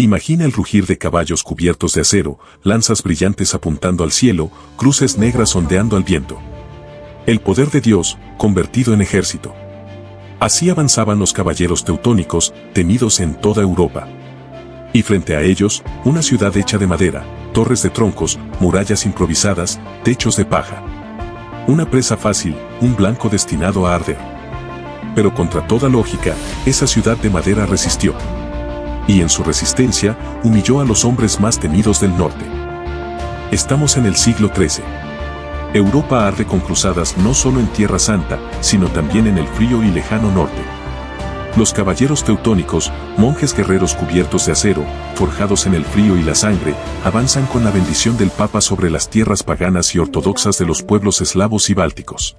Imagina el rugir de caballos cubiertos de acero, lanzas brillantes apuntando al cielo, cruces negras ondeando al viento. El poder de Dios, convertido en ejército. Así avanzaban los caballeros teutónicos, temidos en toda Europa. Y frente a ellos, una ciudad hecha de madera, torres de troncos, murallas improvisadas, techos de paja. Una presa fácil, un blanco destinado a arder. Pero contra toda lógica, esa ciudad de madera resistió. Y en su resistencia, humilló a los hombres más temidos del norte. Estamos en el siglo XIII. Europa arde con cruzadas no solo en Tierra Santa, sino también en el frío y lejano norte. Los caballeros teutónicos, monjes guerreros cubiertos de acero, forjados en el frío y la sangre, avanzan con la bendición del Papa sobre las tierras paganas y ortodoxas de los pueblos eslavos y bálticos.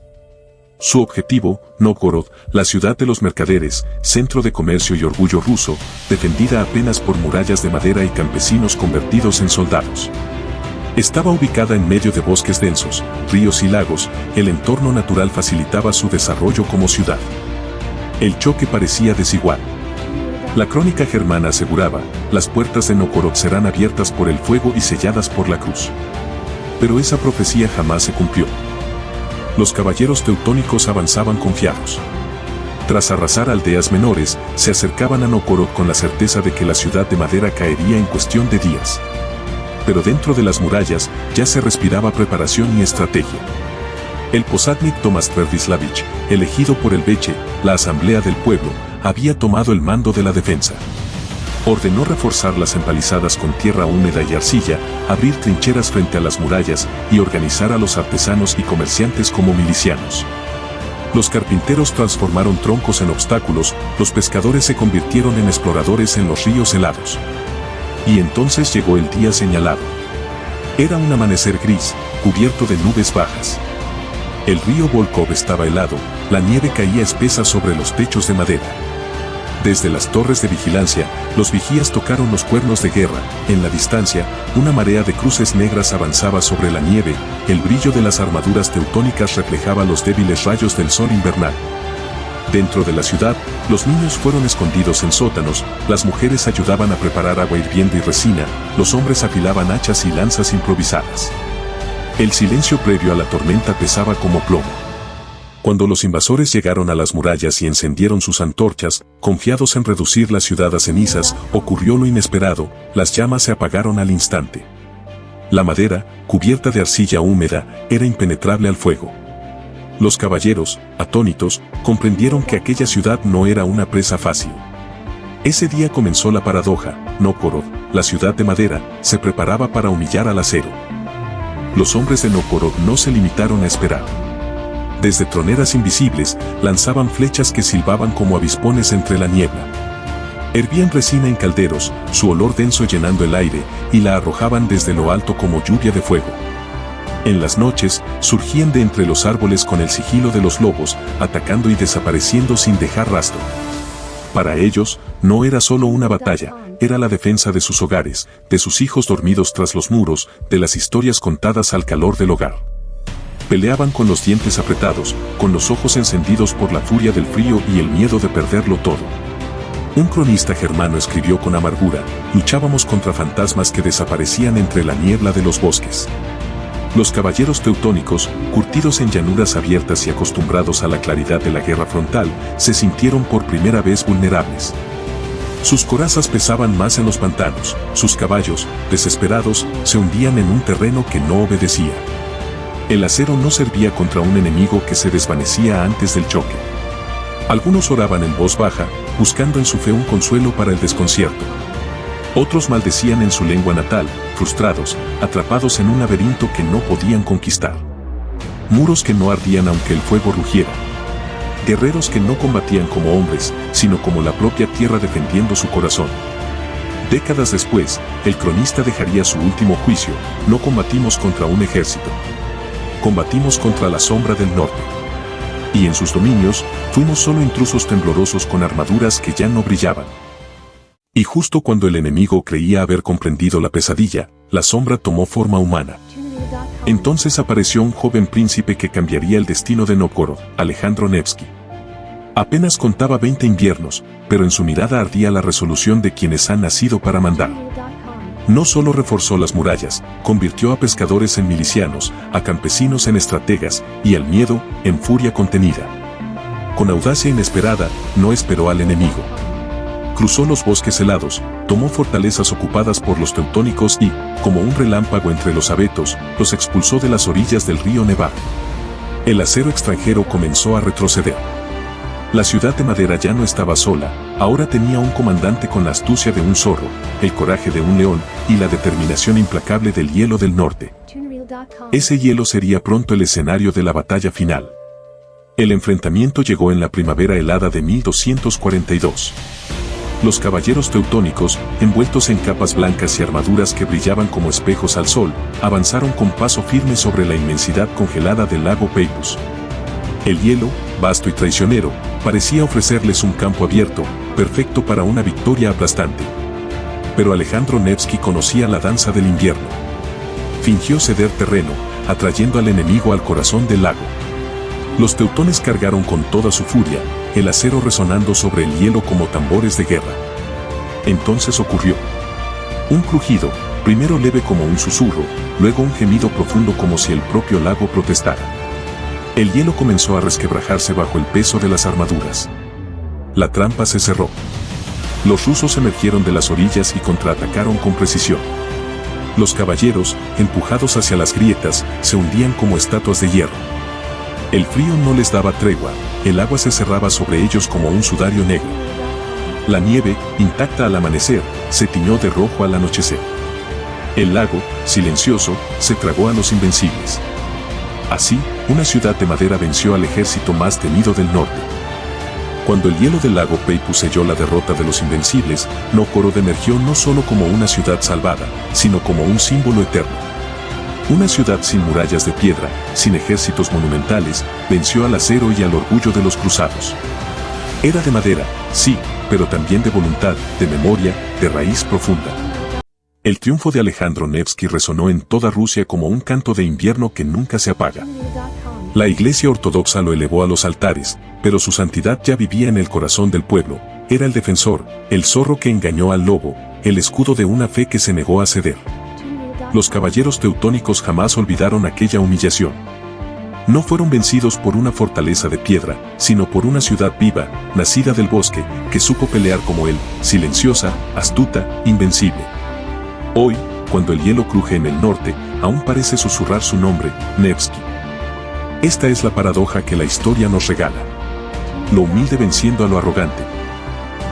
Su objetivo, Nóvgorod, la ciudad de los mercaderes, centro de comercio y orgullo ruso, defendida apenas por murallas de madera y campesinos convertidos en soldados. Estaba ubicada en medio de bosques densos, ríos y lagos, el entorno natural facilitaba su desarrollo como ciudad. El choque parecía desigual. La crónica germana aseguraba, las puertas de Nóvgorod serán abiertas por el fuego y selladas por la cruz. Pero esa profecía jamás se cumplió. Los caballeros teutónicos avanzaban confiados. Tras arrasar aldeas menores, se acercaban a Nóvgorod con la certeza de que la ciudad de madera caería en cuestión de días. Pero dentro de las murallas ya se respiraba preparación y estrategia. El posádnik Tomás Tverdislavić, elegido por el Veche, la Asamblea del Pueblo, había tomado el mando de la defensa. Ordenó reforzar las empalizadas con tierra húmeda y arcilla, abrir trincheras frente a las murallas y organizar a los artesanos y comerciantes como milicianos. Los carpinteros transformaron troncos en obstáculos, los pescadores se convirtieron en exploradores en los ríos helados. Y entonces llegó el día señalado. Era un amanecer gris, cubierto de nubes bajas. El río Volkhov estaba helado, la nieve caía espesa sobre los techos de madera. Desde las torres de vigilancia, los vigías tocaron los cuernos de guerra. En la distancia, una marea de cruces negras avanzaba sobre la nieve, el brillo de las armaduras teutónicas reflejaba los débiles rayos del sol invernal. Dentro de la ciudad, los niños fueron escondidos en sótanos, las mujeres ayudaban a preparar agua hirviendo y resina, los hombres afilaban hachas y lanzas improvisadas. El silencio previo a la tormenta pesaba como plomo. Cuando los invasores llegaron a las murallas y encendieron sus antorchas, confiados en reducir la ciudad a cenizas, ocurrió lo inesperado, las llamas se apagaron al instante. La madera, cubierta de arcilla húmeda, era impenetrable al fuego. Los caballeros, atónitos, comprendieron que aquella ciudad no era una presa fácil. Ese día comenzó la paradoja, Nóvgorod, la ciudad de madera, se preparaba para humillar al acero. Los hombres de Nóvgorod no se limitaron a esperar. Desde troneras invisibles, lanzaban flechas que silbaban como avispones entre la niebla. Hervían resina en calderos, su olor denso llenando el aire, y la arrojaban desde lo alto como lluvia de fuego. En las noches, surgían de entre los árboles con el sigilo de los lobos, atacando y desapareciendo sin dejar rastro. Para ellos, no era solo una batalla, era la defensa de sus hogares, de sus hijos dormidos tras los muros, de las historias contadas al calor del hogar. Peleaban con los dientes apretados, con los ojos encendidos por la furia del frío y el miedo de perderlo todo. Un cronista germano escribió con amargura, luchábamos contra fantasmas que desaparecían entre la niebla de los bosques. Los caballeros teutónicos, curtidos en llanuras abiertas y acostumbrados a la claridad de la guerra frontal, se sintieron por primera vez vulnerables. Sus corazas pesaban más en los pantanos, sus caballos, desesperados, se hundían en un terreno que no obedecía. El acero no servía contra un enemigo que se desvanecía antes del choque. Algunos oraban en voz baja, buscando en su fe un consuelo para el desconcierto. Otros maldecían en su lengua natal, frustrados, atrapados en un laberinto que no podían conquistar. Muros que no ardían aunque el fuego rugiera. Guerreros que no combatían como hombres, sino como la propia tierra defendiendo su corazón. Décadas después, el cronista dejaría su último juicio, no combatimos contra un ejército. Combatimos contra la sombra del norte. Y en sus dominios, fuimos solo intrusos temblorosos con armaduras que ya no brillaban. Y justo cuando el enemigo creía haber comprendido la pesadilla, la sombra tomó forma humana. Entonces apareció un joven príncipe que cambiaría el destino de Nóvgorod, Alejandro Nevsky. Apenas contaba 20 inviernos, pero en su mirada ardía la resolución de quienes han nacido para mandar. No solo reforzó las murallas, convirtió a pescadores en milicianos, a campesinos en estrategas, y al miedo, en furia contenida. Con audacia inesperada, no esperó al enemigo. Cruzó los bosques helados, tomó fortalezas ocupadas por los teutónicos y, como un relámpago entre los abetos, los expulsó de las orillas del río Nevado. El acero extranjero comenzó a retroceder. La ciudad de madera ya no estaba sola, ahora tenía un comandante con la astucia de un zorro, el coraje de un león y la determinación implacable del hielo del norte. Ese hielo sería pronto el escenario de la batalla final. El enfrentamiento llegó en la primavera helada de 1242. Los caballeros teutónicos, envueltos en capas blancas y armaduras que brillaban como espejos al sol, avanzaron con paso firme sobre la inmensidad congelada del lago Peipus. El hielo, vasto y traicionero, parecía ofrecerles un campo abierto, perfecto para una victoria aplastante. Pero Alejandro Nevsky conocía la danza del invierno. Fingió ceder terreno, atrayendo al enemigo al corazón del lago. Los teutones cargaron con toda su furia, el acero resonando sobre el hielo como tambores de guerra. Entonces ocurrió. Un crujido, primero leve como un susurro, luego un gemido profundo como si el propio lago protestara. El hielo comenzó a resquebrajarse bajo el peso de las armaduras. La trampa se cerró. Los rusos emergieron de las orillas y contraatacaron con precisión. Los caballeros, empujados hacia las grietas, se hundían como estatuas de hierro. El frío no les daba tregua, el agua se cerraba sobre ellos como un sudario negro. La nieve, intacta al amanecer, se tiñó de rojo al anochecer. El lago, silencioso, se tragó a los invencibles. Así, una ciudad de madera venció al ejército más temido del norte. Cuando el hielo del lago Peipus selló la derrota de los invencibles, Nóvgorod emergió no solo como una ciudad salvada, sino como un símbolo eterno. Una ciudad sin murallas de piedra, sin ejércitos monumentales, venció al acero y al orgullo de los cruzados. Era de madera, sí, pero también de voluntad, de memoria, de raíz profunda. El triunfo de Alejandro Nevsky resonó en toda Rusia como un canto de invierno que nunca se apaga. La Iglesia Ortodoxa lo elevó a los altares, pero su santidad ya vivía en el corazón del pueblo. Era el defensor, el zorro que engañó al lobo, el escudo de una fe que se negó a ceder. Los caballeros teutónicos jamás olvidaron aquella humillación. No fueron vencidos por una fortaleza de piedra, sino por una ciudad viva, nacida del bosque, que supo pelear como él, silenciosa, astuta, invencible. Hoy, cuando el hielo cruje en el norte, aún parece susurrar su nombre, Nevsky. Esta es la paradoja que la historia nos regala. Lo humilde venciendo a lo arrogante.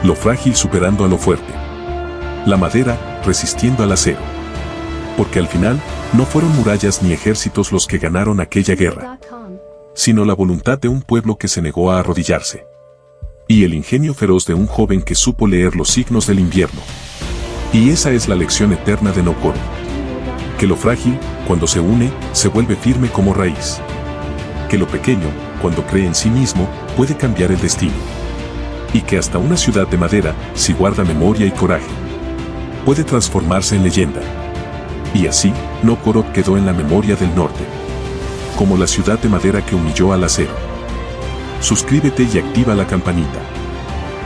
Lo frágil superando a lo fuerte. La madera resistiendo al acero. Porque al final, no fueron murallas ni ejércitos los que ganaron aquella guerra, sino la voluntad de un pueblo que se negó a arrodillarse. Y el ingenio feroz de un joven que supo leer los signos del invierno. Y esa es la lección eterna de Nóvgorod. Que lo frágil, cuando se une, se vuelve firme como raíz. Que lo pequeño, cuando cree en sí mismo, puede cambiar el destino. Y que hasta una ciudad de madera, si guarda memoria y coraje, puede transformarse en leyenda. Y así, Nóvgorod quedó en la memoria del norte. Como la ciudad de madera que humilló al acero. Suscríbete y activa la campanita.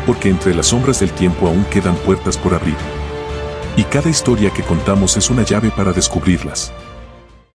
Porque entre las sombras del tiempo aún quedan puertas por abrir. Y cada historia que contamos es una llave para descubrirlas.